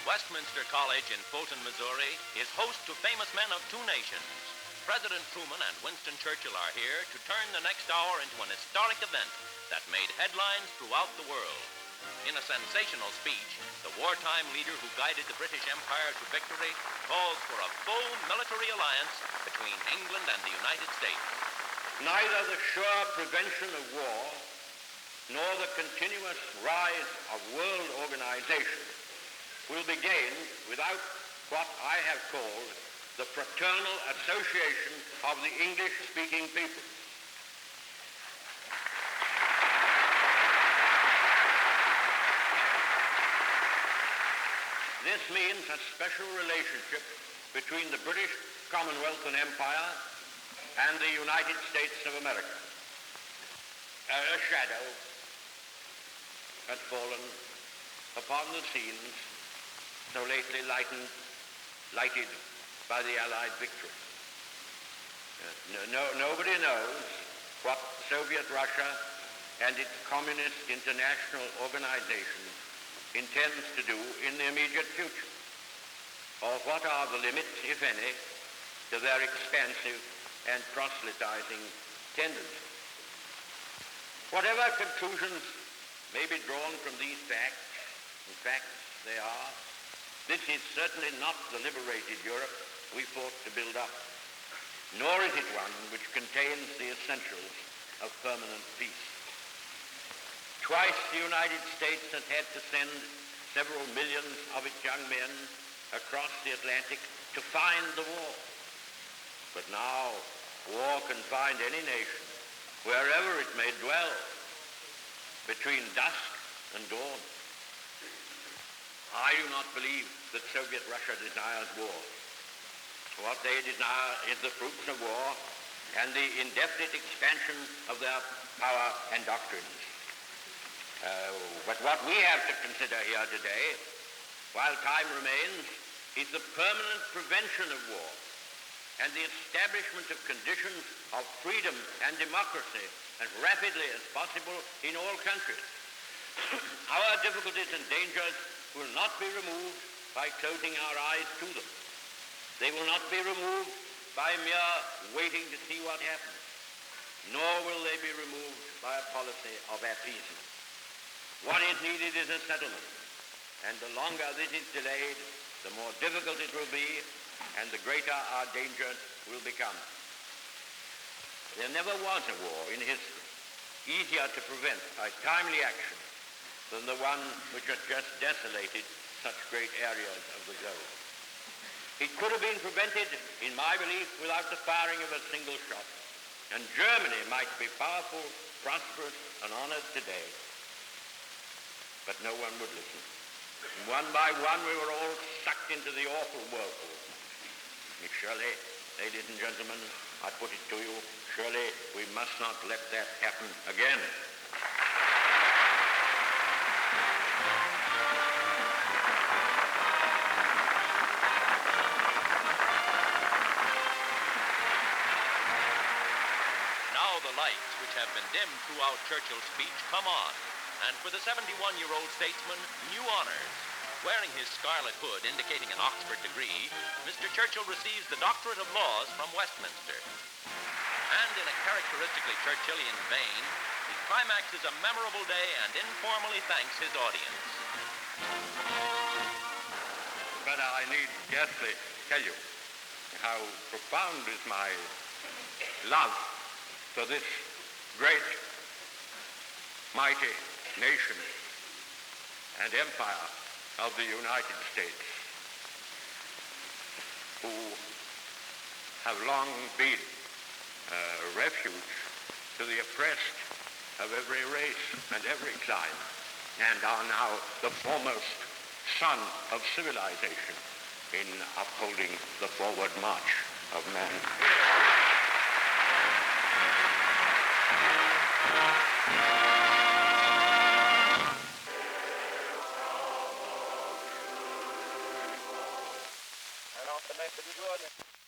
Westminster College in Fulton, Missouri is host to famous men of two nations. President Truman and Winston Churchill are here to turn the next hour into an historic event that made headlines throughout the world. In a sensational speech, the wartime leader who guided the British Empire to victory calls for a full military alliance between England and the United States. Neither the sure prevention of war nor the continuous rise of world organization will be gained without what I have called the fraternal association of the English-speaking people. This means a special relationship between the British Commonwealth and Empire and the United States of America. A shadow has fallen upon the scenes so lately lighted by the Allied victory. Nobody knows what Soviet Russia and its Communist International Organization intends to do in the immediate future, or what are the limits, if any, to their expansive and proselytizing tendencies. Whatever conclusions may be drawn from these facts, in fact they are, this is certainly not the liberated Europe we fought to build up, nor is it one which contains the essentials of permanent peace. Twice the United States has had to send several millions of its young men across the Atlantic to find the war. But now war can find any nation, wherever it may dwell, between dusk and dawn. I do not believe that Soviet Russia desires war. What they desire is the fruits of war and the indefinite expansion of their power and doctrines. But what we have to consider here today, while time remains, is the permanent prevention of war and the establishment of conditions of freedom and democracy as rapidly as possible in all countries. Our difficulties and dangers will not be removed by closing our eyes to them. They will not be removed by mere waiting to see what happens, nor will they be removed by a policy of appeasement. What is needed is a settlement, and the longer this is delayed, the more difficult it will be, and the greater our dangers will become. There never was a war in history easier to prevent by timely action than the one which has just desolated such great areas of the globe. It could have been prevented, in my belief, without the firing of a single shot, and Germany might be powerful, prosperous, and honored today. But no one would listen. And one by one we were all sucked into the awful whirlpool. And surely, ladies and gentlemen, I put it to you, surely we must not let that happen again. Now the lights, which have been dimmed throughout Churchill's speech, come on. And for the 71-year-old statesman, new honors. Wearing his scarlet hood indicating an Oxford degree, Mr. Churchill receives the Doctorate of Laws from Westminster. And in a characteristically Churchillian vein, he climaxes a memorable day and informally thanks his audience. But I need scarcely tell you how profound is my love for this great, mighty nation and empire of the United States, who have long been a refuge to the oppressed of every race and every clime, and are now the foremost son of civilization in upholding the forward march of man. and on the next to be good.